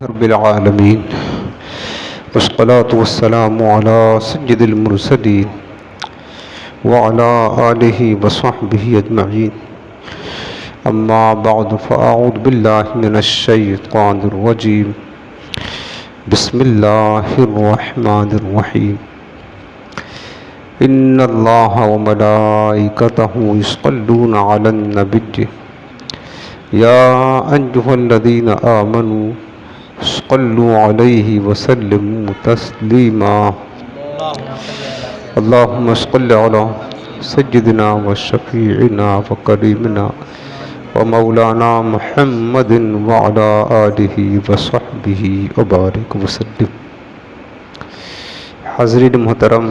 رب العالمين والصلاة والسلام على سيد المرسلين وعلى آله وصحبه أجمعين أما بعد فأعوذ بالله من الشيطان الرجيم بسم الله الرحمن الرحيم إن الله وملائكته يصلون على النبي يا أيها الذين آمنوا صلوا عليه وسلموا تسليما اللهم صل على سيدنا وشفيعنا وكريمنا ومولانا محمد وعلى آله وصحبه وبارك وسلم. حاضرین محترم،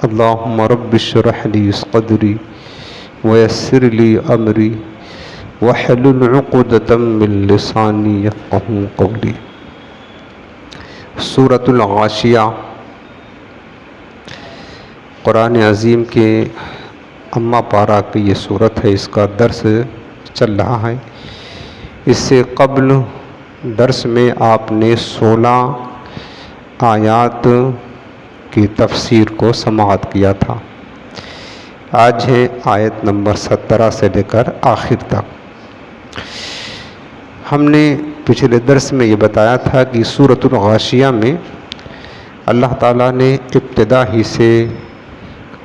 اللهم رب اشرح لي صدري ويسر لي أمري وحلل عقدة من لسانی یفقہوا قولی. سورۃ الغاشیہ قرآن عظیم کے اما پارہ کی یہ سورت ہے. اس کا درس چل رہا ہے. اس سے قبل درس میں آپ نے 16 آیات کی تفسیر کو سماعت کیا تھا. آج ہے آیت نمبر 17 سے لے کر آخر تک. ہم نے پچھلے درس میں یہ بتایا تھا کہ سورۃ الغاشیہ میں اللہ تعالیٰ نے ابتدا ہی سے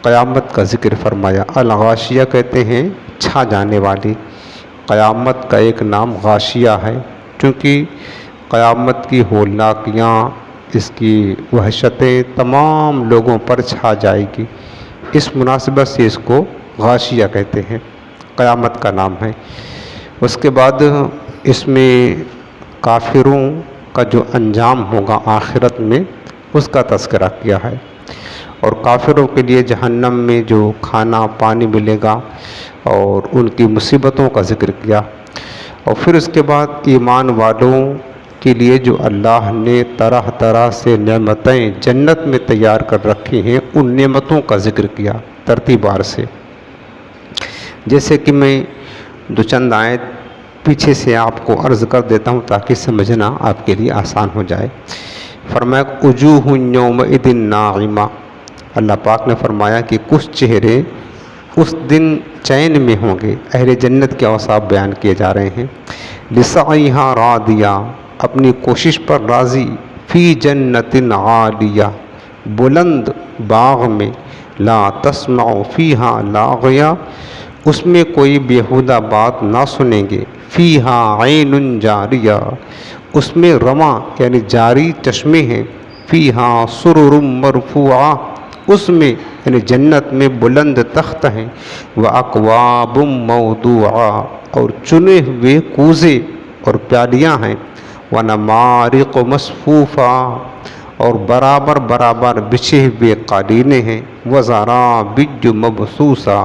قیامت کا ذکر فرمایا. الغاشیہ کہتے ہیں چھا جانے والی. قیامت کا ایک نام غاشیہ ہے کیونکہ قیامت کی ہولناکیاں، اس کی وحشتیں تمام لوگوں پر چھا جائے گی. اس مناسبت سے اس کو غاشیہ کہتے ہیں. قیامت کا نام ہے. اس کے بعد اس میں کافروں کا جو انجام ہوگا آخرت میں اس کا تذکرہ کیا ہے، اور کافروں کے لیے جہنم میں جو کھانا پانی ملے گا اور ان کی مصیبتوں کا ذکر کیا. اور پھر اس کے بعد ایمان والوں کے لیے جو اللہ نے طرح طرح سے نعمتیں جنت میں تیار کر رکھی ہیں ان نعمتوں کا ذکر کیا ترتیب وار سے. جیسے کہ میں دو چند آیت پیچھے سے آپ کو عرض کر دیتا ہوں تاکہ سمجھنا آپ کے لیے آسان ہو جائے. فرمایا وجوہ یومئذ ناعمہ. اللہ پاک نے فرمایا کہ کچھ چہرے اس دن چین میں ہوں گے. اہل جنت کے اوصاف بیان کیے جا رہے ہیں. لسعیہا راضیہ، اپنی کوشش پر راضی. فی جنت عالیہ، بلند باغ میں. لا تسمع فیہا لاغیہ، اس میں کوئی بیہودہ بات نہ سنیں گے. فیہا عین جاریہ، اس میں رواں یعنی جاری چشمے ہیں. فیہا سرر مرفوعہ، اس میں یعنی جنت میں بلند تخت ہیں. واکواب موضوعہ، اور چنے ہوئے کوزے اور پیالیاں ہیں. ونمارق مصفوفہ، اور برابر برابر بچھے ہوئے قالینیں ہیں. وزرابی مبثوثہ،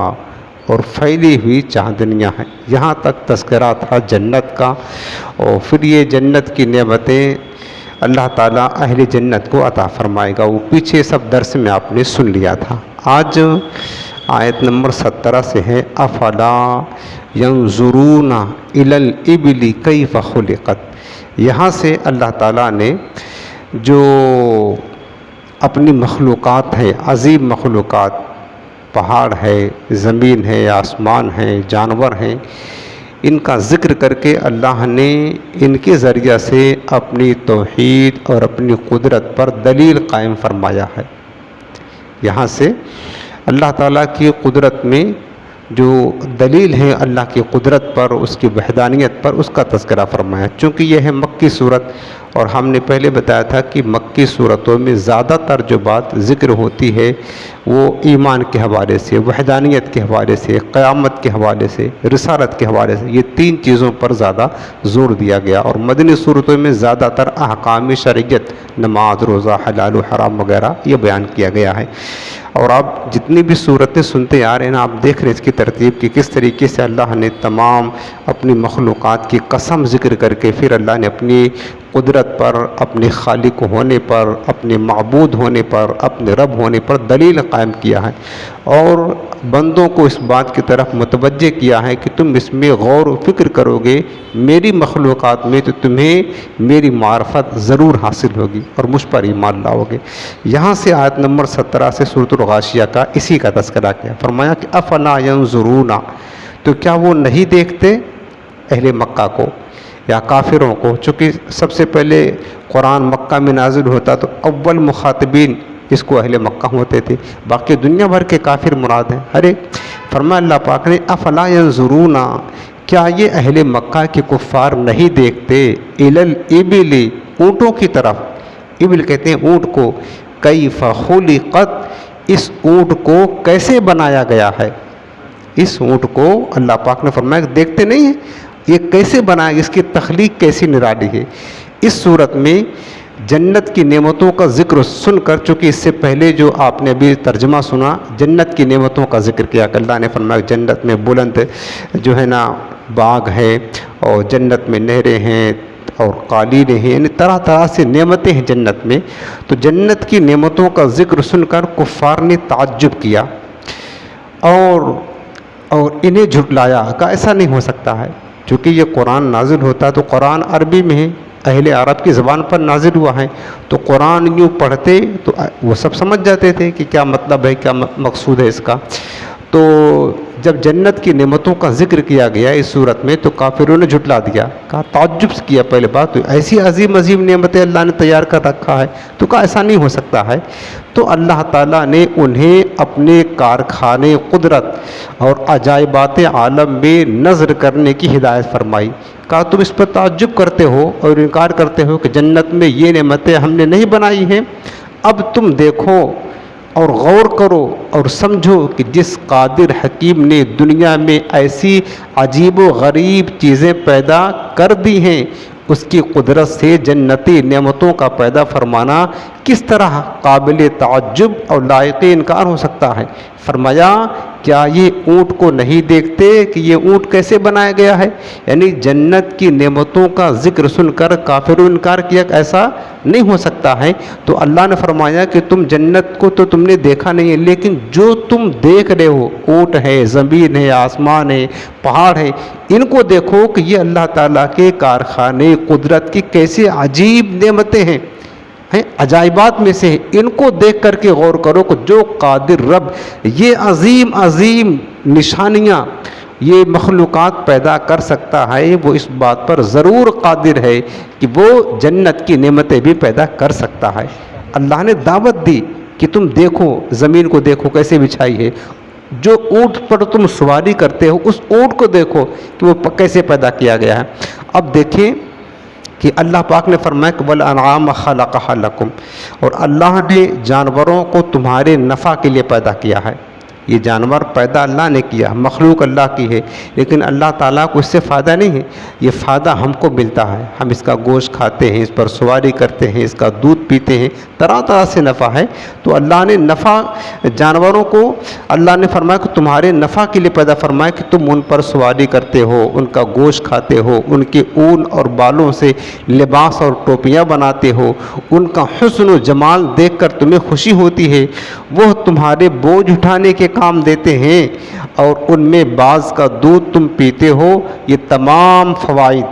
اور پھیلی ہوئی چاندنیاں ہیں. یہاں تک تذکرہ تھا جنت کا. اور پھر یہ جنت کی نعمتیں اللہ تعالیٰ اہل جنت کو عطا فرمائے گا. وہ پیچھے سب درس میں آپ نے سن لیا تھا. آج آیت نمبر 17 سے ہے افلا ینظرون الی الابل کیف خلقت. یہاں سے اللہ تعالیٰ نے جو اپنی مخلوقات ہیں، عظیم مخلوقات، پہاڑ ہے، زمین ہے، آسمان ہے، جانور ہیں، ان کا ذکر کر کے اللہ نے ان کے ذریعہ سے اپنی توحید اور اپنی قدرت پر دلیل قائم فرمایا ہے. یہاں سے اللہ تعالیٰ کی قدرت میں جو دلیل ہے اللہ کی قدرت پر، اس کی وحدانیت پر، اس کا تذکرہ فرمایا. چونکہ یہ ہے مکی صورت، اور ہم نے پہلے بتایا تھا کہ مکی صورتوں میں زیادہ تر جو بات ذکر ہوتی ہے وہ ایمان کے حوالے سے، وحدانیت کے حوالے سے، قیامت کے حوالے سے، رسالت کے حوالے سے، یہ 3 چیزوں پر زیادہ زور دیا گیا. اور مدنی صورتوں میں زیادہ تر احکام شرعیت، نماز، روزہ، حلال و حرام وغیرہ یہ بیان کیا گیا ہے. اور آپ جتنی بھی صورتیں سنتے آ رہے ہیں آپ دیکھ رہے ہیں اس کی ترتیب کی کس طریقے سے اللہ نے تمام اپنی مخلوقات کی قسم ذکر کر کے پھر اللہ نے اپنی قدرت پر، اپنے خالق ہونے پر، اپنے معبود ہونے پر، اپنے رب ہونے پر دلیل قائم کیا ہے اور بندوں کو اس بات کی طرف متوجہ کیا ہے کہ تم اس میں غور و فکر کرو گے میری مخلوقات میں تو تمہیں میری معرفت ضرور حاصل ہوگی اور مجھ پر ایمان لاؤ گے۔ یہاں سے آیت نمبر 17 سے سورۃ الغاشیہ کا اسی کا تذکرہ کیا، فرمایا کہ افلا ینظرون، تو کیا وہ نہیں دیکھتے اہل مکہ کو یا کافروں کو؟ چونکہ سب سے پہلے قرآن مکہ میں نازل ہوتا تو اول مخاطبین اس کو اہل مکہ ہوتے تھے، باقی دنیا بھر کے کافر مراد ہیں ہر ایک۔ فرمایا اللہ پاک نے افلا ینظرون، کیا یہ اہل مکہ کے کفار نہیں دیکھتے الی الابل، اونٹوں کی طرف، ابل کہتے ہیں اونٹ کو، کیف خلقت، اس اونٹ کو کیسے بنایا گیا ہے، اس اونٹ کو اللہ پاک نے فرمایا کہ دیکھتے نہیں ہیں یہ کیسے بنایا، اس کی تخلیق کیسی نرالی ہے۔ اس صورت میں جنت کی نعمتوں کا ذکر سن کر، چونکہ اس سے پہلے جو آپ نے ابھی ترجمہ سنا جنت کی نعمتوں کا ذکر کیا کہ اللہ نے فرمایا جنت میں بلند جو ہے نا باغ ہے اور جنت میں نہریں ہیں اور قالینیں ہیں، یعنی طرح طرح سے نعمتیں ہیں جنت میں، تو جنت کی نعمتوں کا ذکر سن کر کفار نے تعجب کیا اور انہیں جھٹلایا، کہا ایسا نہیں ہو سکتا ہے، چونکہ یہ قرآن نازل ہوتا ہے تو قرآن عربی میں ہے، اہل عرب کی زبان پر نازل ہوا ہے، تو قرآن یوں پڑھتے تو وہ سب سمجھ جاتے تھے کہ کیا مطلب ہے، کیا مقصود ہے اس کا۔ تو جب جنت کی نعمتوں کا ذکر کیا گیا اس صورت میں تو کافروں نے جھٹلا دیا، کہا تعجب کیا پہلے بات، تو ایسی عظیم عظیم نعمتیں اللہ نے تیار کر رکھا ہے، تو کہا ایسا نہیں ہو سکتا ہے۔ تو اللہ تعالیٰ نے انہیں اپنے کارخانے قدرت اور عجائبات عالم میں نظر کرنے کی ہدایت فرمائی، کہا تم اس پر تعجب کرتے ہو اور انکار کرتے ہو کہ جنت میں یہ نعمتیں ہم نے نہیں بنائی ہیں، اب تم دیکھو اور غور کرو اور سمجھو کہ جس قادر حکیم نے دنیا میں ایسی عجیب و غریب چیزیں پیدا کر دی ہیں، اس کی قدرت سے جنتی نعمتوں کا پیدا فرمانا کس طرح قابل تعجب اور لائق انکار ہو سکتا ہے۔ فرمایا کیا یہ اونٹ کو نہیں دیکھتے کہ یہ اونٹ کیسے بنایا گیا ہے، یعنی جنت کی نعمتوں کا ذکر سن کر کافروں نے انکار کیا کہ ایسا نہیں ہو سکتا ہے۔ تو اللہ نے فرمایا کہ تم جنت کو تو تم نے دیکھا نہیں ہے، لیکن جو تم دیکھ رہے ہو، اونٹ ہے، زمین ہے، آسمان ہے، پہاڑ ہے، ان کو دیکھو کہ یہ اللہ تعالیٰ کے کارخانے قدرت کی کیسے عجیب نعمتیں ہیں، عجائبات میں سے ان کو دیکھ کر کے غور کرو کہ جو قادر رب یہ عظیم عظیم نشانیاں یہ مخلوقات پیدا کر سکتا ہے، وہ اس بات پر ضرور قادر ہے کہ وہ جنت کی نعمتیں بھی پیدا کر سکتا ہے۔ اللہ نے دعوت دی کہ تم دیکھو، زمین کو دیکھو کیسے بچھائی ہے، جو اونٹ پر تم سواری کرتے ہو اس اونٹ کو دیکھو کہ وہ کیسے پیدا کیا گیا ہے۔ اب دیکھیں کہ اللہ پاک نے فرمایا کہ وَالْأَنْعَامَ خَلَقَهَا لَكُمْ، اور اللہ نے جانوروں کو تمہارے نفع کے لیے پیدا کیا ہے۔ یہ جانور پیدا اللہ نے کیا، مخلوق اللہ کی ہے، لیکن اللہ تعالیٰ کو اس سے فائدہ نہیں ہے، یہ فائدہ ہم کو ملتا ہے، ہم اس کا گوشت کھاتے ہیں، اس پر سواری کرتے ہیں، اس کا دودھ پیتے ہیں، طرح طرح سے نفع ہے۔ تو اللہ نے نفع جانوروں کو اللہ نے فرمایا کہ تمہارے نفع کے لیے پیدا فرمایا کہ تم ان پر سواری کرتے ہو، ان کا گوشت کھاتے ہو، ان کے اون اور بالوں سے لباس اور ٹوپیاں بناتے ہو، ان کا حسن و جمال دیکھ کر تمہیں خوشی ہوتی ہے، وہ تمہارے بوجھ اٹھانے کے کام دیتے ہیں اور ان میں بعض کا دودھ تم پیتے ہو۔ یہ تمام فوائد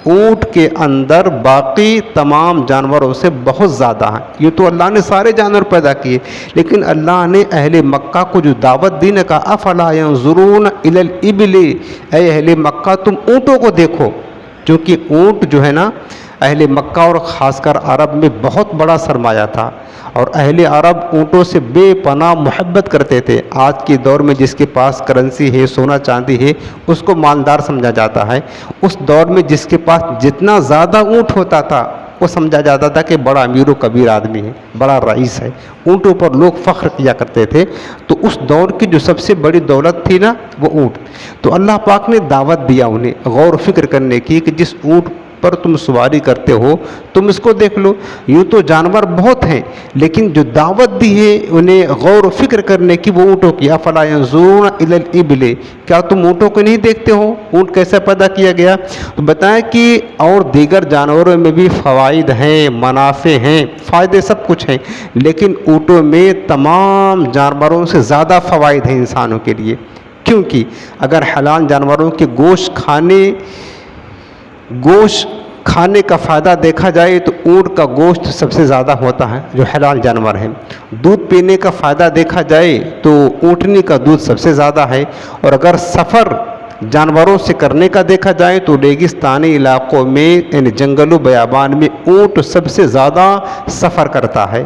اونٹ کے اندر باقی تمام جانوروں سے بہت زیادہ ہیں۔ یہ تو اللہ نے سارے جانور پیدا کیے، لیکن اللہ نے اہل مکہ کو جو دعوت دی نے کہا افلا ینظرون الی الابل، اے اہل مکہ تم اونٹوں کو دیکھو، کیونکہ اونٹ جو ہے نا اہل مکہ اور خاص کر عرب میں بہت بڑا سرمایہ تھا، اور اہل عرب اونٹوں سے بے پناہ محبت کرتے تھے۔ آج کے دور میں جس کے پاس کرنسی ہے، سونا چاندی ہے، اس کو مالدار سمجھا جاتا ہے، اس دور میں جس کے پاس جتنا زیادہ اونٹ ہوتا تھا وہ سمجھا جاتا تھا کہ بڑا امیر و کبیر آدمی ہے، بڑا رئیس ہے، اونٹوں پر لوگ فخر کیا کرتے تھے۔ تو اس دور کی جو سب سے بڑی دولت تھی نا وہ اونٹ، تو اللہ پاک نے دعوت دیا انہیں غور و فکر کرنے کی کہ جس اونٹ پر تم سواری کرتے ہو تم اس کو دیکھ لو۔ یوں تو جانور بہت ہیں لیکن جو دعوت دی ہے انہیں غور و فکر کرنے کی وہ اونٹوں کی، افلا ينظرون الى الابل، کیا تم اونٹوں کو نہیں دیکھتے ہو اونٹ کیسے پیدا کیا گیا؟ تو بتائیں کہ اور دیگر جانوروں میں بھی فوائد ہیں، منافع ہیں، فائدے سب کچھ ہیں، لیکن اونٹوں میں تمام جانوروں سے زیادہ فوائد ہیں انسانوں کے لیے، کیونکہ اگر حلال جانوروں کے گوشت کھانے کا فائدہ دیکھا جائے تو اونٹ کا گوشت سب سے زیادہ ہوتا ہے جو حلال جانور ہے۔ دودھ پینے کا فائدہ دیکھا جائے تو اونٹنی کا دودھ سب سے زیادہ ہے، اور اگر سفر جانوروں سے کرنے کا دیکھا جائے تو ریگستانی علاقوں میں یعنی جنگل و بیابان میں اونٹ سب سے زیادہ سفر کرتا ہے،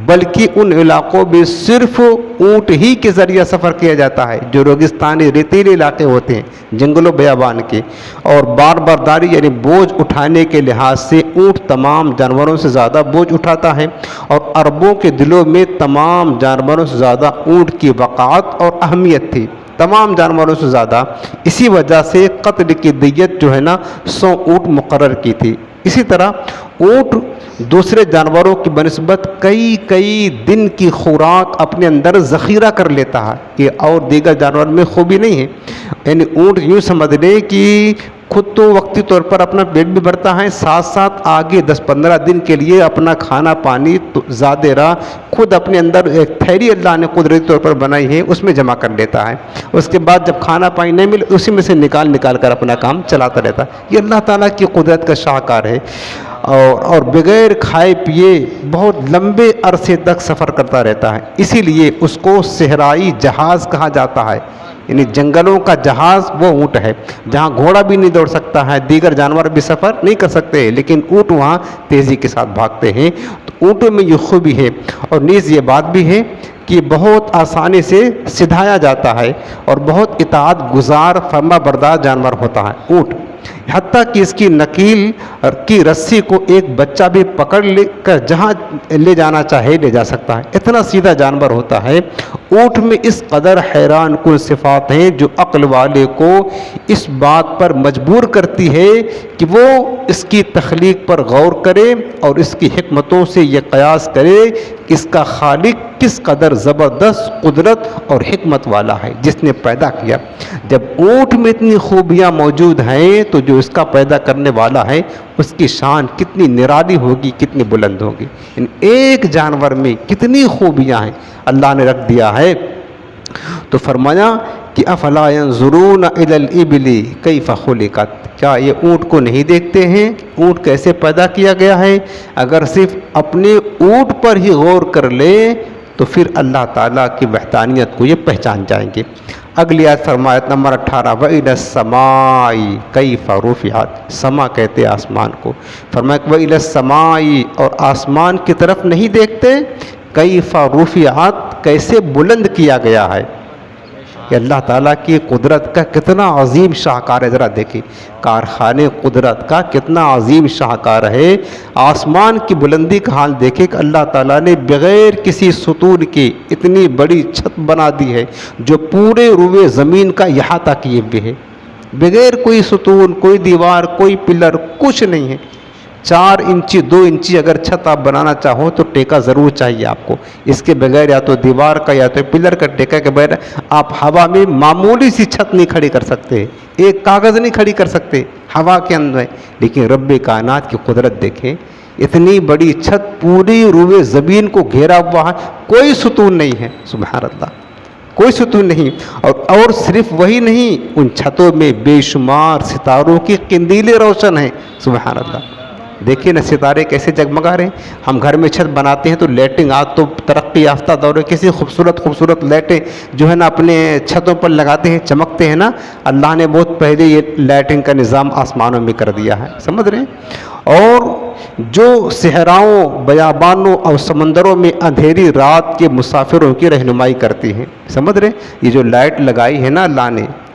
بلکہ ان علاقوں میں صرف اونٹ ہی کے ذریعہ سفر کیا جاتا ہے جو ریگستانی ریتیلے علاقے ہوتے ہیں جنگل و بیابان کے، اور بار برداری یعنی بوجھ اٹھانے کے لحاظ سے اونٹ تمام جانوروں سے زیادہ بوجھ اٹھاتا ہے، اور عربوں کے دلوں میں تمام جانوروں سے زیادہ اونٹ کی وقعت اور اہمیت تھی، تمام جانوروں سے زیادہ، اسی وجہ سے قتل کی دیت جو ہے نا 100 اونٹ مقرر کی تھی۔ اسی طرح اونٹ دوسرے جانوروں کی بنسبت کئی دن کی خوراک اپنے اندر ذخیرہ کر لیتا ہے، یہ اور دیگر جانور میں خوبی نہیں ہے، یعنی اونٹ یوں سمجھ لیں کہ خود تو وقتی طور پر اپنا پیٹ بھی بھرتا ہے، ساتھ ساتھ آگے 10-15 دن کے لیے اپنا کھانا پانی زیادہ راہ خود اپنے اندر ایک تھیلی اللہ نے قدرتی طور پر بنائی ہے اس میں جمع کر لیتا ہے، اس کے بعد جب کھانا پانی نہیں ملے اسی میں سے نکال کر اپنا کام چلاتا رہتا ہے۔ یہ اللہ تعالیٰ کی قدرت کا شاہکار ہے، اور بغیر کھائے پیے بہت لمبے عرصے تک سفر کرتا رہتا ہے، اسی لیے اس کو صحرائی جہاز کہا جاتا ہے، یعنی جنگلوں کا جہاز وہ اونٹ ہے، جہاں گھوڑا بھی نہیں دوڑ سکتا ہے، دیگر جانور بھی سفر نہیں کر سکتے، لیکن اونٹ وہاں تیزی کے ساتھ بھاگتے ہیں۔ تو اونٹوں میں یہ خوبی ہے، اور نیز یہ بات بھی ہے کہ بہت آسانی سے سدھایا جاتا ہے اور بہت اطاعت گزار فرما بردار جانور ہوتا ہے اونٹ، حتیٰ کہ اس کی نکیل کی رسی کو ایک بچہ بھی پکڑ لے کر جہاں لے جانا چاہے لے جا سکتا ہے، اتنا سیدھا جانور ہوتا ہے۔ اونٹ میں اس قدر حیران کن صفات ہیں جو عقل والے کو اس بات پر مجبور کرتی ہے کہ وہ اس کی تخلیق پر غور کرے اور اس کی حکمتوں سے یہ قیاس کرے کہ اس کا خالق کس قدر زبردست قدرت اور حکمت والا ہے جس نے پیدا کیا۔ جب اونٹ میں اتنی خوبیاں موجود ہیں تو جو اس کا پیدا کرنے والا ہے اس کی شان کتنی نرالی ہوگی، کتنی بلند ہوگی۔ ان ایک جانور میں کتنی خوبیاں ہیں اللہ نے رکھ دیا ہے۔ تو فرمایا کہ افلا ينظرون الى الابل کیف خلقت، کیا یہ اونٹ کو نہیں دیکھتے ہیں اونٹ کیسے پیدا کیا گیا ہے؟ اگر صرف اپنے اونٹ پر ہی غور کر لے تو پھر اللہ تعالیٰ کی وحدانیت کو یہ پہچان جائیں گے۔ اگلی آیت فرمایا نمبر 18 وَإِلَى السَّمَاءِ كَيْفَ رُفِعَتْ، سما کہتے آسمان کو، فرمایا وَإِلَى السَّمَاءِ، اور آسمان کی طرف نہیں دیکھتے، کیف رفعت، کیسے بلند کیا گیا ہے۔ کہ اللہ تعالیٰ کی قدرت کا کتنا عظیم شاہکار ہے، ذرا دیکھیں کارخانے قدرت کا کتنا عظیم شاہکار ہے۔ آسمان کی بلندی کا حال دیکھیں کہ اللہ تعالیٰ نے بغیر کسی ستون کے اتنی بڑی چھت بنا دی ہے جو پورے روئے زمین کا احاطہ کیے ہوئے ہے، بغیر کوئی ستون، کوئی دیوار، کوئی پلر، کچھ نہیں ہے۔ 4 انچی 2 انچی اگر چھت آپ بنانا چاہو تو ٹیکا ضرور چاہیے آپ کو، اس کے بغیر یا تو دیوار کا یا تو پلر کا ٹیکا کے بغیر آپ ہوا میں معمولی سی چھت نہیں کھڑی کر سکتے، ایک کاغذ نہیں کھڑی کر سکتے ہوا کے اندر۔ لیکن رب کائنات کی قدرت دیکھیں، اتنی بڑی چھت پوری روئے زمین کو گھیرا ہوا ہے، کوئی ستون نہیں ہے، سبحان اللہ، کوئی ستون نہیں۔ اور صرف وہی نہیں، ان چھتوں میں بے شمار ستاروں کی قندیلیں روشن ہیں، سبحان اللہ۔ دیکھیے نا ستارے کیسے جگمگا رہے ہیں۔ ہم گھر میں چھت بناتے ہیں تو لیٹنگ، آج تو ترقی یافتہ دور ہے، کسی خوبصورت لائٹیں جو ہے نا اپنے چھتوں پر لگاتے ہیں، چمکتے ہیں نا، اللہ نے بہت پہلے یہ لائٹنگ کا نظام آسمانوں میں کر دیا ہے، سمجھ رہے ہیں۔ اور جو صحراؤں، بیابانوں اور سمندروں میں اندھیری رات کے مسافروں کی رہنمائی کرتی ہیں، سمجھ رہے ہیں، یہ جو لائٹ لگائی ہے نا اللہ نے،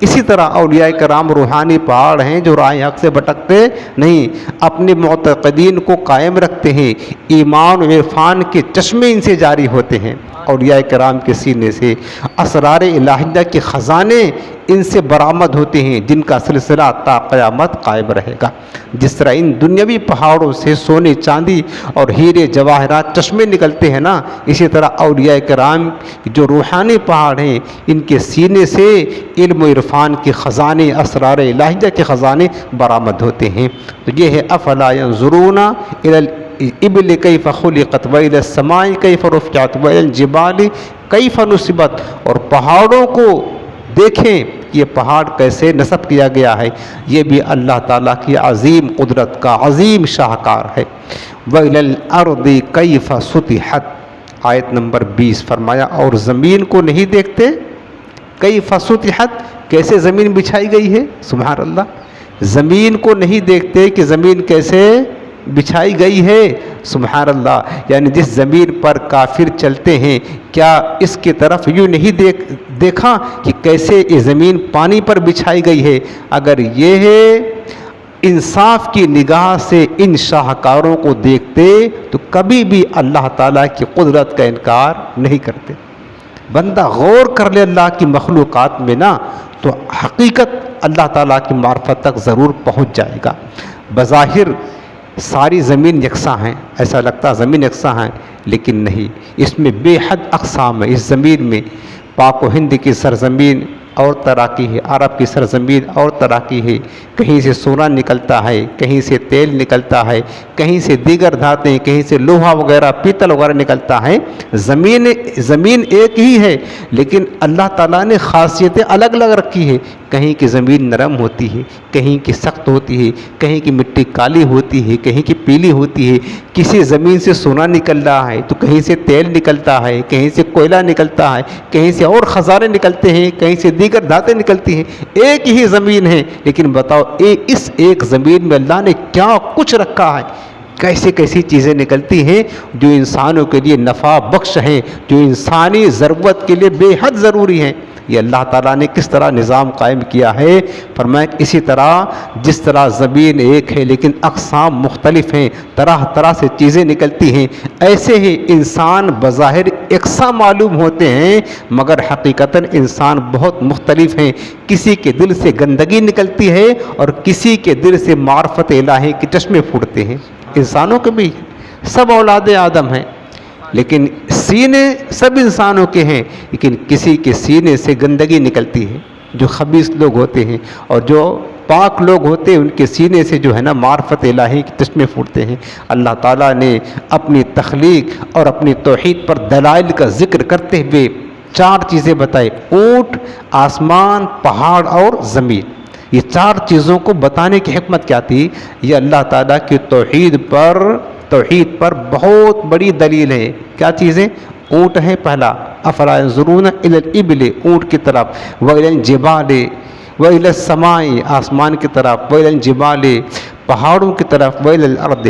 اسی طرح اولیاء کرام روحانی پہاڑ ہیں جو راہ حق سے بھٹکتے نہیں، اپنے معتقدین کو قائم رکھتے ہیں، ایمان و عرفان کے چشمے ان سے جاری ہوتے ہیں، اولیاء کرام کے سینے سے اسرار الہیہ کے خزانے ان سے برآمد ہوتے ہیں، جن کا سلسلہ تا قیامت قائم رہے گا۔ جس طرح ان دنیاوی پہاڑوں سے سونے چاندی اور ہیرے جواہرات چشمے نکلتے ہیں نا، اسی طرح اولیاء کرام جو روحانی پہاڑ ہیں ان کے سینے سے علم و عرفان کے خزانے، اسرار الہیہ کے خزانے برآمد ہوتے ہیں۔ تو یہ ہے افلا ینظرون الی الابل کیف خلقت والی السماء کیف رفعت والی الجبال کیف نصبت، اور پہاڑوں کو دیکھیں یہ پہاڑ کیسے نصب کیا گیا ہے، یہ بھی اللہ تعالیٰ کی عظیم قدرت کا عظیم شاہکار ہے۔ وَإِلَى الْأَرْضِ كَيْفَ سُطِحَتْ، آیت نمبر 20 فرمایا اور زمین کو نہیں دیکھتے، کیف سطحت کیسے زمین بچھائی گئی ہے، سبحان اللہ، زمین کو نہیں دیکھتے کہ زمین کیسے بچھائی گئی ہے، سبحان اللہ، یعنی جس زمین پر کافر چلتے ہیں کیا اس کی طرف یوں نہیں دیکھا کہ کیسے یہ زمین پانی پر بچھائی گئی ہے؟ اگر یہ ہے انصاف کی نگاہ سے ان شاہکاروں کو دیکھتے تو کبھی بھی اللہ تعالیٰ کی قدرت کا انکار نہیں کرتے۔ بندہ غور کر لے اللہ کی مخلوقات میں نا تو حقیقت اللہ تعالیٰ کی معرفت تک ضرور پہنچ جائے گا۔ بظاہر ساری زمین یکساں ہیں، ایسا لگتا زمین یکساں ہیں، لیکن نہیں، اس میں بے حد اقسام ہے۔ اس زمین میں پاک و ہند کی سرزمین اور طرح کی ہے، عرب کی سرزمین اور طرح کی ہے، کہیں سے سونا نکلتا ہے، کہیں سے تیل نکلتا ہے، کہیں سے دیگر دھاتیں، کہیں سے لوہا وغیرہ پیتل وغیرہ نکلتا ہے۔ زمین ایک ہی ہے لیکن اللہ تعالیٰ نے خاصیتیں الگ الگ رکھی ہے، کہیں کی زمین نرم ہوتی ہے، کہیں کی سخت ہوتی ہے، کہیں کی مٹی کالی ہوتی ہے، کہیں کی پیلی ہوتی ہے، کسی زمین سے سونا نکل رہا ہے تو کہیں سے تیل نکلتا ہے، کہیں سے کوئلہ نکلتا ہے، کہیں سے اور خزانے نکلتے ہیں، کہیں سے دیگر دھاتیں نکلتی ہیں، ایک ہی زمین ہے لیکن بتاؤ اس ایک زمین میں اللہ نے کیا کچھ رکھا ہے، کیسی کیسی چیزیں نکلتی ہیں جو انسانوں کے لیے نفع بخش ہیں، جو انسانی ضرورت کے لیے بے حد ضروری ہیں۔ یہ اللہ تعالیٰ نے کس طرح نظام قائم کیا ہے، فرمایا اسی طرح جس طرح زمین ایک ہے لیکن اقسام مختلف ہیں، طرح طرح سے چیزیں نکلتی ہیں، ایسے ہی انسان بظاہر یکساں معلوم ہوتے ہیں مگر حقیقتاً انسان بہت مختلف ہیں۔ کسی کے دل سے گندگی نکلتی ہے اور کسی کے دل سے معرفت الہی کے چشمے پھوٹتے ہیں۔ انسانوں کے بھی سب اولاد آدم ہیں لیکن سینے سب انسانوں کے ہیں، لیکن کسی کے سینے سے گندگی نکلتی ہے، جو خبیث لوگ ہوتے ہیں، اور جو پاک لوگ ہوتے ہیں ان کے سینے سے جو ہے نا معرفت الہی کے چشمے پھوٹتے ہیں۔ اللہ تعالیٰ نے اپنی تخلیق اور اپنی توحید پر دلائل کا ذکر کرتے ہوئے 4 چیزیں بتائے، اونٹ، آسمان، پہاڑ اور زمین۔ یہ 4 چیزوں کو بتانے کی حکمت کیا تھی؟ یہ اللہ تعالیٰ کی توحید پر بہت بڑی دلیل ہے۔ کیا چیزیں؟ اونٹ ہے پہلا، افلا ینظرون الی الابل، اونٹ کی طرف، والی الجبال والی السماء، آسمان کی طرف، والی الجبال، پہاڑوں کی طرف، والی الارض،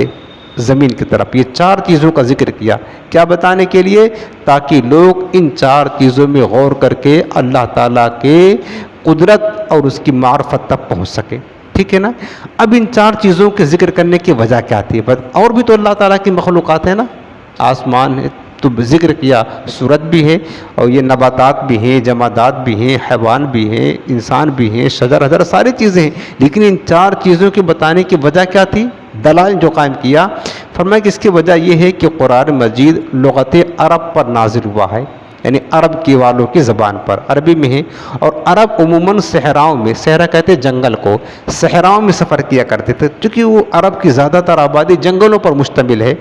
زمین کی طرف۔ یہ 4 چیزوں کا ذکر کیا، کیا بتانے کے لیے؟ تاکہ لوگ ان 4 چیزوں میں غور کر کے اللہ تعالیٰ کے قدرت اور اس کی معرفت تک پہنچ سکے، ٹھیک ہے نا۔ اب ان 4 چیزوں کے ذکر کرنے کی وجہ کیا تھی؟ اور بھی تو اللہ تعالیٰ کی مخلوقات ہیں نا، آسمان ہے تو ذکر کیا، سورج بھی ہے، اور یہ نباتات بھی ہیں، جمادات بھی ہیں، حیوان بھی ہیں، انسان بھی ہیں، شجر حجر ساری چیزیں ہیں، لیکن ان 4 چیزوں کے بتانے کی وجہ کیا تھی؟ دلائل جو قائم کیا، فرمایا کہ اس کی وجہ یہ ہے کہ قرآن مجید لغت عرب پر نازل ہوا ہے، یعنی عرب کے والوں کی زبان پر، عربی میں ہے، اور عرب عموماً صحراؤں میں، صحرا کہتے جنگل کو، صحراؤں میں سفر کیا کرتے تھے، چونکہ وہ عرب کی زیادہ تر آبادی جنگلوں پر مشتمل ہے،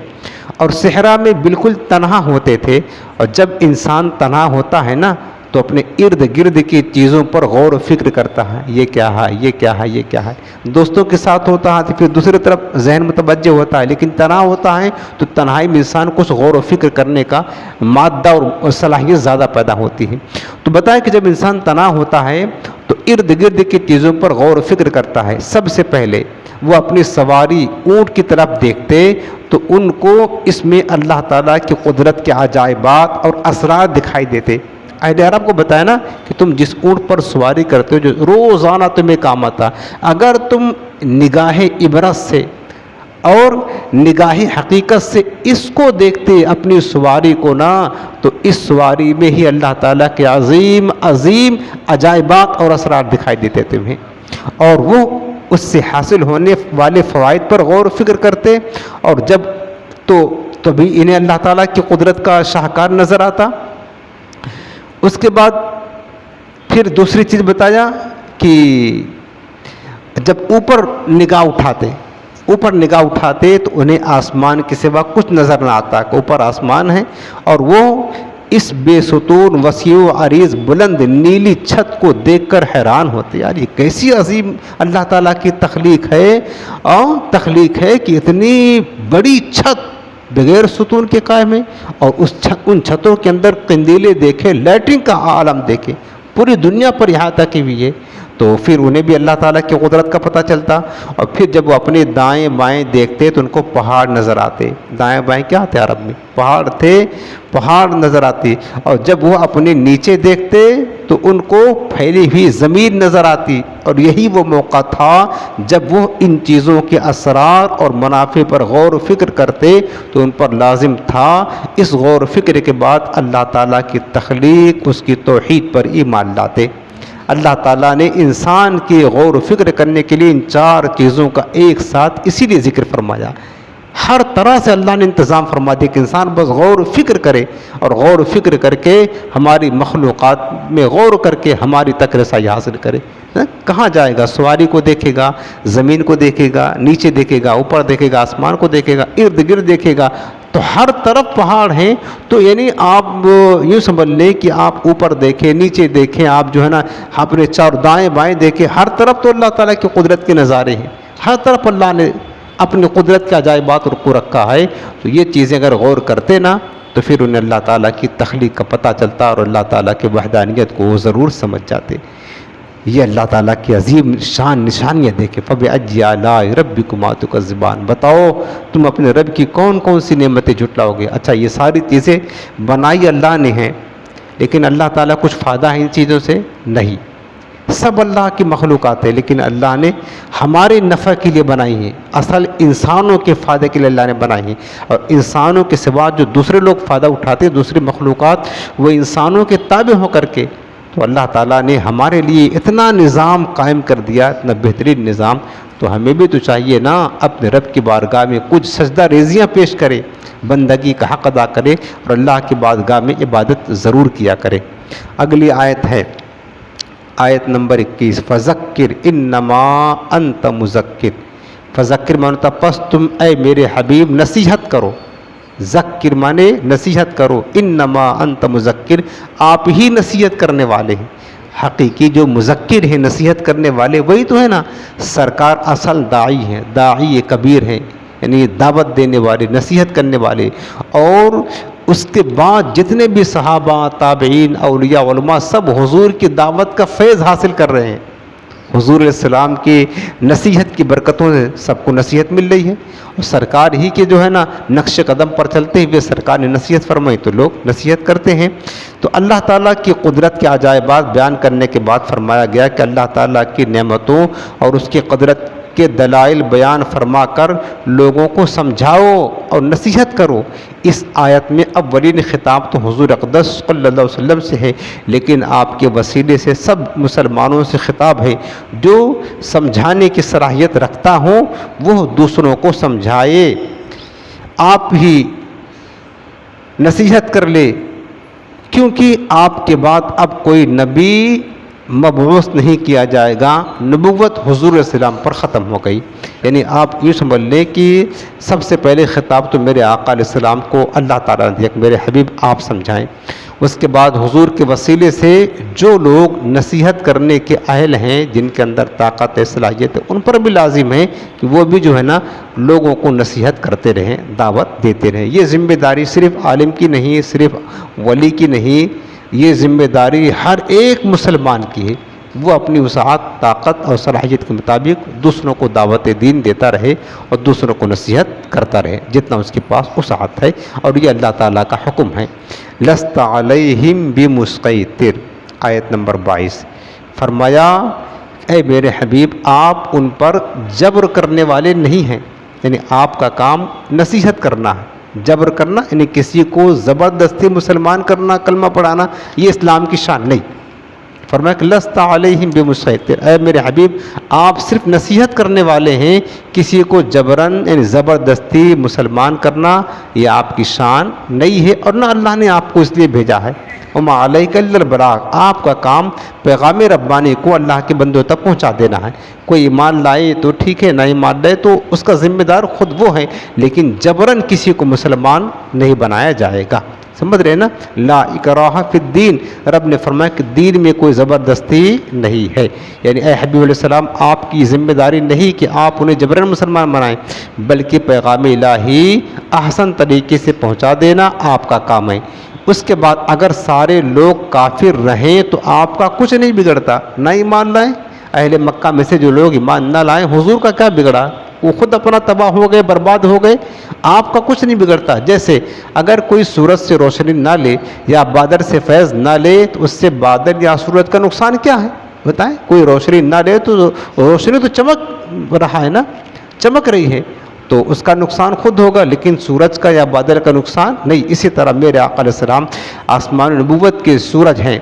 اور صحرا میں بالکل تنہا ہوتے تھے، اور جب انسان تنہا ہوتا ہے نا تو اپنے ارد گرد کی چیزوں پر غور و فکر کرتا ہے، یہ کیا ہے، یہ کیا ہے، یہ کیا ہے۔ دوستوں کے ساتھ ہوتا ہے تو پھر دوسری طرف ذہن متوجہ ہوتا ہے، لیکن تنہا ہوتا ہے تو تنہائی میں انسان کو غور و فکر کرنے کا مادہ اور صلاحیت زیادہ پیدا ہوتی ہے۔ تو بتایا کہ جب انسان تنہا ہوتا ہے تو ارد گرد کی چیزوں پر غور و فکر کرتا ہے، سب سے پہلے وہ اپنی سواری اونٹ کی طرف دیکھتے تو ان کو اس میں اللہ تعالیٰ کی قدرت کے عجائبات اور اسرار دکھائی دیتے۔ اہل عرب کو بتایا نا کہ تم جس اونٹ پر سواری کرتے ہو جو روزانہ تمہیں کام آتا، اگر تم نگاہ عبرت سے اور نگاہ حقیقت سے اس کو دیکھتے اپنی سواری کو نا، تو اس سواری میں ہی اللہ تعالیٰ کے عظیم عظیم عجائبات اور اسرار دکھائی دیتے تمہیں، اور وہ اس سے حاصل ہونے والے فوائد پر غور و فکر کرتے، اور جب تبھی انہیں اللہ تعالیٰ کی قدرت کا شاہکار نظر آتا۔ اس کے بعد پھر دوسری چیز بتایا کہ جب اوپر نگاہ اٹھاتے تو انہیں آسمان کے سوا کچھ نظر نہ آتا کہ اوپر آسمان ہے، اور وہ اس بے ستون وسیع و عریض بلند نیلی چھت کو دیکھ کر حیران ہوتے، یار یہ کیسی عظیم اللہ تعالیٰ کی تخلیق ہے کہ اتنی بڑی چھت بغیر ستون کے قائم ہے، اور ان چھتوں کے اندر قندیلیں دیکھیں، لائٹنگ کا عالم دیکھیں، پوری دنیا پر احاطہ کی ہوئی ہے۔ تو پھر انہیں بھی اللہ تعالیٰ کی قدرت کا پتہ چلتا، اور پھر جب وہ اپنے دائیں بائیں دیکھتے تو ان کو پہاڑ نظر آتے، دائیں بائیں کیا تھے عرب میں؟ پہاڑ نظر آتی، اور جب وہ اپنے نیچے دیکھتے تو ان کو پھیلی ہوئی زمین نظر آتی، اور یہی وہ موقع تھا جب وہ ان چیزوں کے اسرار اور منافع پر غور و فکر کرتے، تو ان پر لازم تھا اس غور و فکر کے بعد اللہ تعالیٰ کی تخلیق، اس کی توحید پر ایمان لاتے۔ اللہ تعالیٰ نے انسان کی غور و فکر کرنے کے لیے ان چار چیزوں کا ایک ساتھ اسی لیے ذکر فرمایا، ہر طرح سے اللہ نے انتظام فرما دیا کہ انسان بس غور و فکر کرے، اور غور و فکر کر کے ہماری مخلوقات میں غور کر کے ہماری تک رسائی حاصل کرے۔ کہاں جائے گا؟ سواری کو دیکھے گا، زمین کو دیکھے گا، نیچے دیکھے گا، اوپر دیکھے گا، آسمان کو دیکھے گا، ارد گرد دیکھے گا، تو ہر طرف پہاڑ ہیں۔ تو یعنی آپ یوں سمجھ لیں کہ آپ اوپر دیکھیں، نیچے دیکھیں، آپ جو ہے نا اپنے چار دائیں بائیں دیکھیں، ہر طرف تو اللہ تعالیٰ کی قدرت کے نظارے ہیں، ہر طرف اللہ نے اپنی قدرت کے عجائبات کو رکھا ہے۔ تو یہ چیزیں اگر غور کرتے نا تو پھر انہیں اللہ تعالیٰ کی تخلیق کا پتہ چلتا، اور اللہ تعالیٰ کے وحدانیت کو وہ ضرور سمجھ جاتے۔ یہ اللہ تعالیٰ کی عظیم شان نشانیاں دیکھیں۔ فَبِأَيِّ آلَاءِ رَبِّكُمَا تُكَذِّبَانِ، بتاؤ تم اپنے رب کی کون کون سی نعمتیں جھٹلاؤ گے؟ اچھا یہ ساری چیزیں بنائی اللہ نے ہیں، لیکن اللہ تعالیٰ کچھ فائدہ ہے ان چیزوں سے؟ نہیں، سب اللہ کی مخلوقات ہے، لیکن اللہ نے ہمارے نفع کے لیے بنائی ہیں، اصل انسانوں کے فائدے کے لیے اللہ نے بنائی ہیں، اور انسانوں کے سوا جو دوسرے لوگ فائدہ اٹھاتے ہیں، دوسری مخلوقات، وہ انسانوں کے تابع ہو کر کے، تو اللہ تعالیٰ نے ہمارے لیے اتنا نظام قائم کر دیا، اتنا بہترین نظام، تو ہمیں بھی تو چاہیے نا اپنے رب کی بارگاہ میں کچھ سجدہ ریزیاں پیش کرے، بندگی کا حق ادا کرے، اور اللہ کی بارگاہ میں عبادت ضرور کیا کرے۔ اگلی آیت ہے آیت نمبر 21، فذکر انما انت مذکر، فذکر مانتا پس تم اے میرے حبیب نصیحت کرو، ذکر مانے نصیحت کرو، انما انت مذکر، آپ ہی نصیحت کرنے والے ہیں، حقیقی جو مذکر ہیں نصیحت کرنے والے وہی تو ہے نا، سرکار اصل داعی ہیں، داعی کبیر ہیں، یعنی دعوت دینے والے، نصیحت کرنے والے، اور اس کے بعد جتنے بھی صحابہ، تابعین، اولیاء، علماء سب حضور کی دعوت کا فیض حاصل کر رہے ہیں، حضور علیہ السلام کی نصیحت کی برکتوں سے سب کو نصیحت مل رہی ہے، اور سرکار ہی کے جو ہے نا نقش قدم پر چلتے ہوئے سرکار نے نصیحت فرمائی تو لوگ نصیحت کرتے ہیں۔ تو اللہ تعالیٰ کی قدرت کے عجائبات بیان کرنے کے بعد فرمایا گیا کہ اللہ تعالیٰ کی نعمتوں اور اس کی قدرت کے دلائل بیان فرما کر لوگوں کو سمجھاؤ اور نصیحت کرو۔ اس آیت میں اولین خطاب تو حضور اقدس صلی اللہ علیہ وسلم سے ہے، لیکن آپ کے وسیلے سے سب مسلمانوں سے خطاب ہے، جو سمجھانے کی صلاحیت رکھتا ہوں وہ دوسروں کو سمجھائے، آپ ہی نصیحت کر لے، کیونکہ آپ کے بعد اب کوئی نبی مبعوث نہیں کیا جائے گا، نبوت حضور علیہ السلام پر ختم ہو گئی۔ یعنی آپ یوں سمجھ لیں کہ سب سے پہلے خطاب تو میرے آقا علیہ السلام کو اللہ تعالیٰ نے دیا کہ میرے حبیب آپ سمجھائیں، اس کے بعد حضور کے وسیلے سے جو لوگ نصیحت کرنے کے اہل ہیں، جن کے اندر طاقت صلاحیت ہے، ان پر بھی لازم ہے کہ وہ بھی جو ہے نا لوگوں کو نصیحت کرتے رہیں، دعوت دیتے رہیں۔ یہ ذمہ داری صرف عالم کی نہیں، صرف ولی کی نہیں، یہ ذمہ داری ہر ایک مسلمان کی ہے۔ وہ اپنی وسعت، طاقت اور صلاحیت کے مطابق دوسروں کو دعوت دین دیتا رہے اور دوسروں کو نصیحت کرتا رہے جتنا اس کے پاس وسعت ہے، اور یہ اللہ تعالیٰ کا حکم ہے۔ لست علیہم بمسیطر، آیت نمبر 22، فرمایا اے میرے حبیب آپ ان پر جبر کرنے والے نہیں ہیں، یعنی آپ کا کام نصیحت کرنا ہے۔ جبر کرنا یعنی کسی کو زبردستی مسلمان کرنا، کلمہ پڑھانا، یہ اسلام کی شان نہیں۔ فرمایا کہ لست علیہم بمسیطر، اے میرے حبیب آپ صرف نصیحت کرنے والے ہیں، کسی کو جبراً یعنی زبردستی مسلمان کرنا یہ آپ کی شان نہیں ہے، اور نہ اللہ نے آپ کو اس لیے بھیجا ہے۔ وما علیک الا البلاغ، آپ کا کام پیغام ربانی کو اللہ کے بندوں تک پہنچا دینا ہے۔ کوئی ایمان لائے تو ٹھیک ہے، نہ ایمان لائے تو اس کا ذمہ دار خود وہ ہے، لیکن جبراً کسی کو مسلمان نہیں بنایا جائے گا۔ سمجھ رہے نا؟ لا اکراہ فی الدین، رب نے فرمایا کہ دین میں کوئی زبردستی نہیں ہے، یعنی اے حبیب علیہ السلام آپ کی ذمہ داری نہیں کہ آپ انہیں جبراً مسلمان بنائیں، بلکہ پیغام الہی احسن طریقے سے پہنچا دینا آپ کا کام ہے۔ اس کے بعد اگر سارے لوگ کافر رہیں تو آپ کا کچھ نہیں بگڑتا، نہ ایمان لائیں۔ اہل مکہ میں سے جو لوگ ایمان نہ لائیں، حضور کا کیا بگڑا؟ وہ خود اپنا تباہ ہو گئے، برباد ہو گئے، آپ کا کچھ نہیں بگڑتا۔ جیسے اگر کوئی سورج سے روشنی نہ لے یا بادل سے فیض نہ لے تو اس سے بادل یا سورج کا نقصان کیا ہے بتائیں؟ کوئی روشنی نہ لے تو روشنی تو چمک رہا ہے نا، چمک رہی ہے، تو اس کا نقصان خود ہوگا، لیکن سورج کا یا بادل کا نقصان نہیں۔ اسی طرح میرے آقا علیہ السلام آسمان نبوت کے سورج ہیں،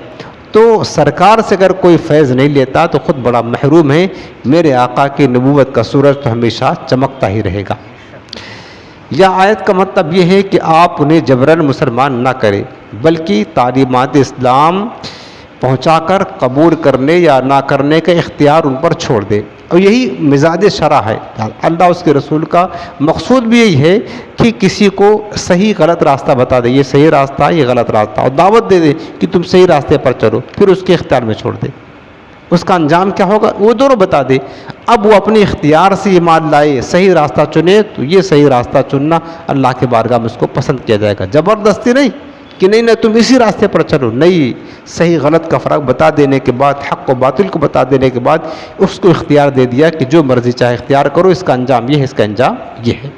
تو سرکار سے اگر کوئی فیض نہیں لیتا تو خود بڑا محروم ہے۔ میرے آقا کی نبوت کا سورج تو ہمیشہ چمکتا ہی رہے گا۔ یا آیت کا مطلب یہ ہے کہ آپ انہیں جبراً مسلمان نہ کریں، بلکہ تعلیمات اسلام پہنچا کر قبول کرنے یا نہ کرنے کا اختیار ان پر چھوڑ دے، اور یہی مزاج شرع ہے۔ اللہ اس کے رسول کا مقصود بھی یہی ہے کہ کسی کو صحیح غلط راستہ بتا دے، یہ صحیح راستہ ہے، یہ غلط راستہ، اور دعوت دے دے کہ تم صحیح راستے پر چلو، پھر اس کے اختیار میں چھوڑ دے۔ اس کا انجام کیا ہوگا وہ دونوں بتا دے۔ اب وہ اپنے اختیار سے ایمان لائے، صحیح راستہ چنے، تو یہ صحیح راستہ چننا اللہ کے بارگاہ میں اس کو پسند کیا جائے گا، زبردستی نہیں کہ نہیں تم اسی راستے پر چلو، نہیں، صحیح غلط کا فرق بتا دینے کے بعد، حق و باطل کو بتا دینے کے بعد اس کو اختیار دے دیا کہ جو مرضی چاہے اختیار کرو، اس کا انجام یہ ہے، اس کا انجام یہ ہے۔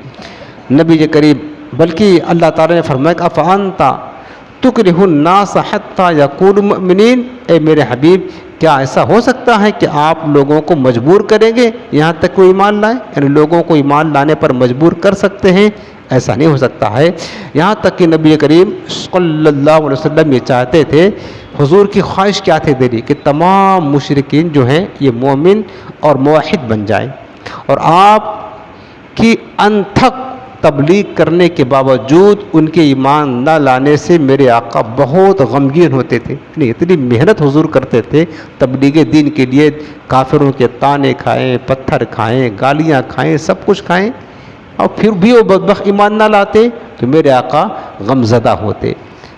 نبی کریم بلکہ اللہ تعالیٰ نے فرمایا کہ افانت تکرہ الناس حتی یکونوا مؤمنین، اے میرے حبیب کیا ایسا ہو سکتا ہے کہ آپ لوگوں کو مجبور کریں گے یہاں تک کوئی ایمان لائے؟ یعنی لوگوں کو ایمان لانے پر مجبور کر سکتے ہیں؟ ایسا نہیں ہو سکتا ہے۔ یہاں تک کہ نبی کریم صلی اللہ علیہ وسلم یہ چاہتے تھے، حضور کی خواہش کیا تھی دلی کہ تمام مشرکین جو ہیں یہ مومن اور موحد بن جائیں، اور آپ کی انتھک تبلیغ کرنے کے باوجود ان کے ایمان نہ لانے سے میرے آقا بہت غمگین ہوتے تھے۔ اتنی محنت حضور کرتے تھے تبلیغ دین کے لیے، کافروں کے طعنے کھائیں، پتھر کھائیں، گالیاں کھائیں، سب کچھ کھائیں، اور پھر بھی وہ بدبخت ایمان نہ لاتے تو میرے آقا غمزدہ ہوتے۔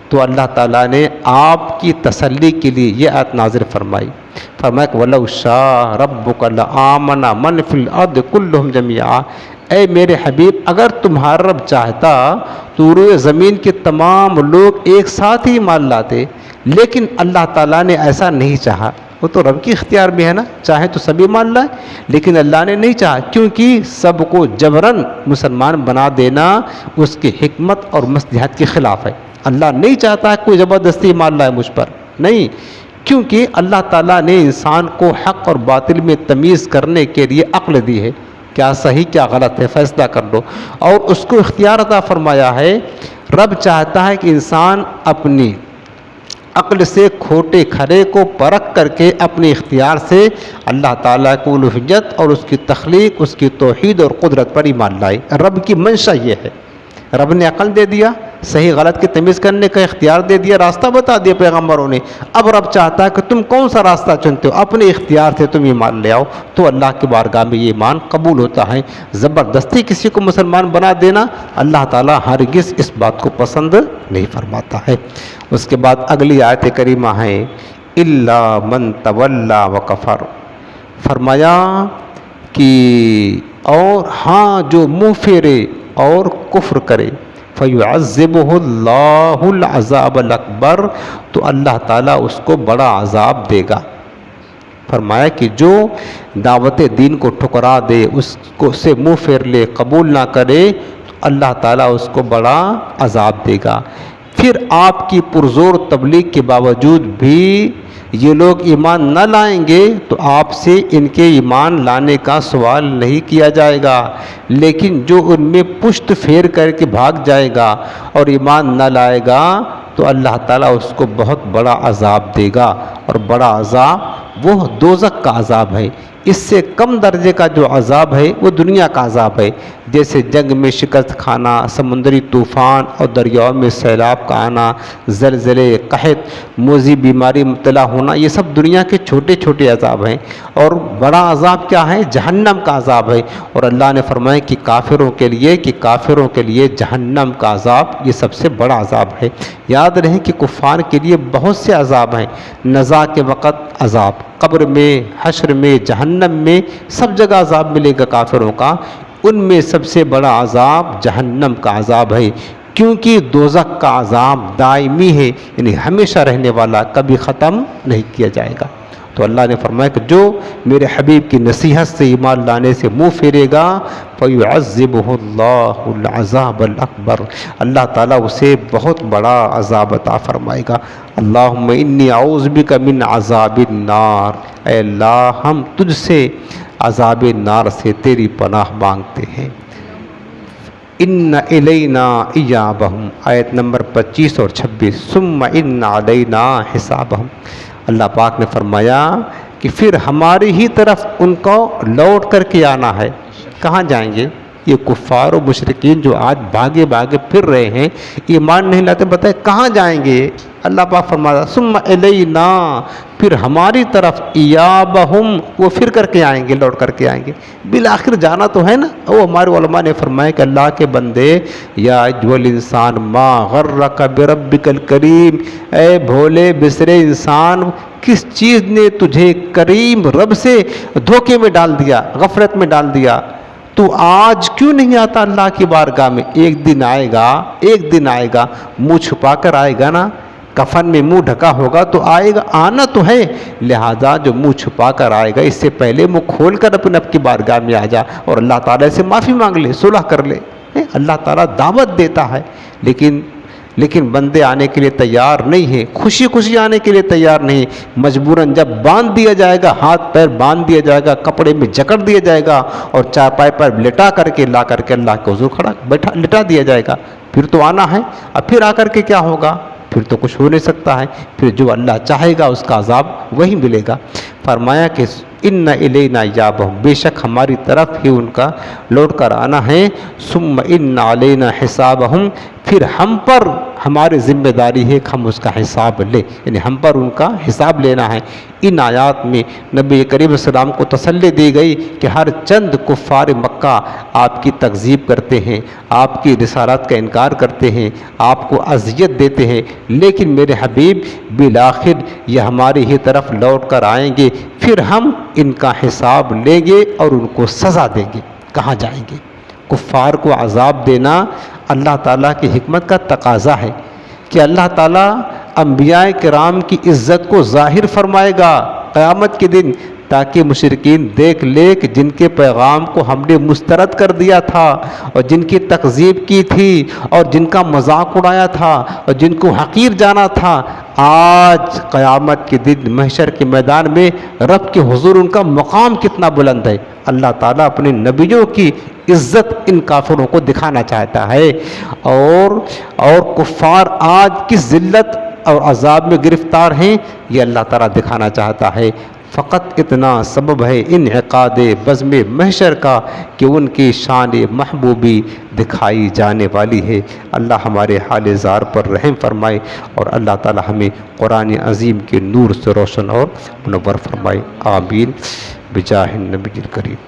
تو اللہ تعالیٰ نے آپ کی تسلی کے لیے یہ آیت نازل فرمائی، فرمایا کہ وَلَوْ شَاءَ رَبُّكَ لَآمَنَ مَنْ فِي الْأَرْضِ كُلُّهُمْ جَمِيعًا، اے میرے حبیب اگر تمہارا رب چاہتا تو روئے زمین کے تمام لوگ ایک ساتھ ہی ایمان لاتے، لیکن اللہ تعالیٰ نے ایسا نہیں چاہا۔ وہ تو رب کی اختیار میں ہے نا، چاہے تو سبھی مان لائے، لیکن اللہ نے نہیں چاہا، کیونکہ سب کو جبراً مسلمان بنا دینا اس کی حکمت اور مصلحت کے خلاف ہے۔ اللہ نہیں چاہتا ہے کوئی زبردستی ایمان لائے مجھ پر، نہیں، کیونکہ اللہ تعالیٰ نے انسان کو حق اور باطل میں تمیز کرنے کے لیے عقل دی ہے، کیا صحیح کیا غلط ہے فیصلہ کر لو، اور اس کو اختیار عطا فرمایا ہے۔ رب چاہتا ہے کہ انسان اپنی عقل سے کھوٹے کھرے کو پرکھ کر کے اپنے اختیار سے اللہ تعالیٰ کو الوہیت اور اس کی تخلیق، اس کی توحید اور قدرت پر ایمان لائے۔ رب کی منشا یہ ہے، رب نے عقل دے دیا، صحیح غلط کی تمیز کرنے کا اختیار دے دیا، راستہ بتا دیا پیغمبروں نے، اب رب چاہتا ہے کہ تم کون سا راستہ چنتے ہو، اپنے اختیار سے تم ایمان لے آؤ، تو اللہ کی بارگاہ میں یہ ایمان قبول ہوتا ہے۔ زبردستی کسی کو مسلمان بنا دینا اللہ تعالیٰ ہرگز اس بات کو پسند نہیں فرماتا ہے۔ اس کے بعد اگلی آیت کریمہ ہے الا من تولی وکفر، فرمایا کہ اور ہاں جو منہ پھیرے اور کفر کرے، فَيُعَذِّبُهُ اللَّهُ الْعَذَابَ الْأَكْبَرَ، تو اللہ تعالیٰ اس کو بڑا عذاب دے گا۔ فرمایا کہ جو دعوت دین کو ٹھکرا دے، اس کو سے منہ پھیر لے، قبول نہ کرے، تو اللہ تعالیٰ اس کو بڑا عذاب دے گا۔ پھر آپ کی پرزور تبلیغ کے باوجود بھی یہ لوگ ایمان نہ لائیں گے تو آپ سے ان کے ایمان لانے کا سوال نہیں کیا جائے گا، لیکن جو ان میں پشت پھیر کر کے بھاگ جائے گا اور ایمان نہ لائے گا تو اللہ تعالیٰ اس کو بہت بڑا عذاب دے گا، اور بڑا عذاب وہ دوزخ کا عذاب ہے۔ اس سے کم درجے کا جو عذاب ہے وہ دنیا کا عذاب ہے، جیسے جنگ میں شکست کھانا، سمندری طوفان اور دریاؤں میں سیلاب کا آنا، زلزلے، قحط، موذی بیماری مبتلا ہونا، یہ سب دنیا کے چھوٹے چھوٹے عذاب ہیں۔ اور بڑا عذاب کیا ہے؟ جہنم کا عذاب ہے۔ اور اللہ نے فرمایا کہ کافروں کے لیے جہنم کا عذاب یہ سب سے بڑا عذاب ہے۔ یاد رہے کہ کفار کے لیے بہت سے عذاب ہیں، نزاع کے وقت عذاب، قبر میں، حشر میں، جہنم میں، سب جگہ عذاب ملے گا کافروں کا۔ ان میں سب سے بڑا عذاب جہنم کا عذاب ہے، کیونکہ دوزخ کا عذاب دائمی ہے، یعنی ہمیشہ رہنے والا، کبھی ختم نہیں کیا جائے گا۔ تو اللہ نے فرمایا کہ جو میرے حبیب کی نصیحت سے ایمان لانے سے منہ پھیرے گا فَيُعَذِّبُهُ اللَّهُ الْعَذَابَ الْأَكْبَرَ، اللہ تعالیٰ اسے بہت بڑا عذاب عطا فرمائے گا۔ اللہم انی اعوذ بک من عذاب النار، اے اللہ ہم تجھ سے عذاب نار سے تیری پناہ مانگتے ہیں۔ ان الینا ایابہم، آیت نمبر 25 اور 26، ثم ان علینا حسابہم، اللہ پاک نے فرمایا کہ پھر ہماری ہی طرف ان کو لوٹ کر کے آنا ہے۔ کہاں جائیں گے؟ یہ کفار و مشرکین جو آج بھاگے بھاگے پھر رہے ہیں، ایمان نہیں لاتے، بتائیں کہاں جائیں گے؟ اللہ پاک فرماتا ثم الینا، پھر ہماری طرف، ایابہم، وہ پھر کر کے آئیں گے، لوٹ کر کے آئیں گے، بالآخر جانا تو ہے نا۔ وہ ہمارے علماء نے فرمایا کہ اللہ کے بندے، یا ایھا الانسان ما غرک بربک الکریم، اے بھولے بسرے انسان، کس چیز نے تجھے کریم رب سے دھوکے میں ڈال دیا، غفلت میں ڈال دیا؟ تو آج کیوں نہیں آتا اللہ کی بارگاہ میں؟ ایک دن آئے گا، منہ چھپا کر آئے گا نا، کفن میں منہ ڈھکا ہوگا تو آئے گا، آنا تو ہے، لہذا جو منہ چھپا کر آئے گا اس سے پہلے منہ کھول کر اپنے کی بارگاہ میں آ جا اور اللہ تعالیٰ سے معافی مانگ لے، صلح کر لے۔ اللہ تعالیٰ دعوت دیتا ہے، لیکن بندے آنے کے لیے تیار نہیں ہیں، خوشی خوشی آنے کے لیے تیار نہیں، مجبوراً جب باندھ دیا جائے گا، ہاتھ پیر باندھ دیا جائے گا، کپڑے میں جکڑ دیا جائے گا اور چارپائی پر لٹا کر کے لا کر کے اللہ کے حضور کھڑا لٹا دیا جائے گا، پھر تو آنا ہے۔ اب پھر آ کر کے کیا ہوگا؟ پھر تو کچھ ہو نہیں سکتا ہے، پھر جو اللہ چاہے گا اس کا عذاب وہی ملے گا۔ فرمایا کہ ان الینا ایابہم، بے شک ہماری طرف ہی ان کا لوٹ کر آنا ہے، ثم ان علینا حسابہم، پھر ہم پر ہماری ذمہ داری ہے کہ ہم اس کا حساب لیں، یعنی ہم پر ان کا حساب لینا ہے۔ ان آیات میں نبی کریم صلی اللہ علیہ وسلم کو تسلی دی گئی کہ ہر چند کفار مکہ آپ کی تکذیب کرتے ہیں، آپ کی رسالت کا انکار کرتے ہیں، آپ کو اذیت دیتے ہیں، لیکن میرے حبیب بالآخر یہ ہماری ہی طرف لوٹ کر آئیں گے، پھر ہم ان کا حساب لیں گے اور ان کو سزا دیں گے۔ کہاں جائیں گے؟ کفار کو عذاب دینا اللہ تعالیٰ کی حکمت کا تقاضا ہے کہ اللہ تعالیٰ انبیاء کرام کی عزت کو ظاہر فرمائے گا قیامت کے دن، تاکہ مشرکین دیکھ لے کہ جن کے پیغام کو ہم نے مسترد کر دیا تھا اور جن کی تکذیب کی تھی اور جن کا مذاق اڑایا تھا اور جن کو حقیر جانا تھا، آج قیامت کے دن محشر کے میدان میں رب کے حضور ان کا مقام کتنا بلند ہے۔ اللہ تعالیٰ اپنے نبیوں کی عزت ان کافروں کو دکھانا چاہتا ہے، اور کفار آج کس ذلت اور عذاب میں گرفتار ہیں یہ اللہ تعالیٰ دکھانا چاہتا ہے۔ فقط اتنا سبب ہے انعقاد بزم محشر کا کہ ان کی شان محبوبی دکھائی جانے والی ہے۔ اللہ ہمارے حال زار پر رحم فرمائے اور اللہ تعالی ہمیں قرآن عظیم کے نور سے روشن اور منور فرمائے، آمین بجاہ النبی الکریم۔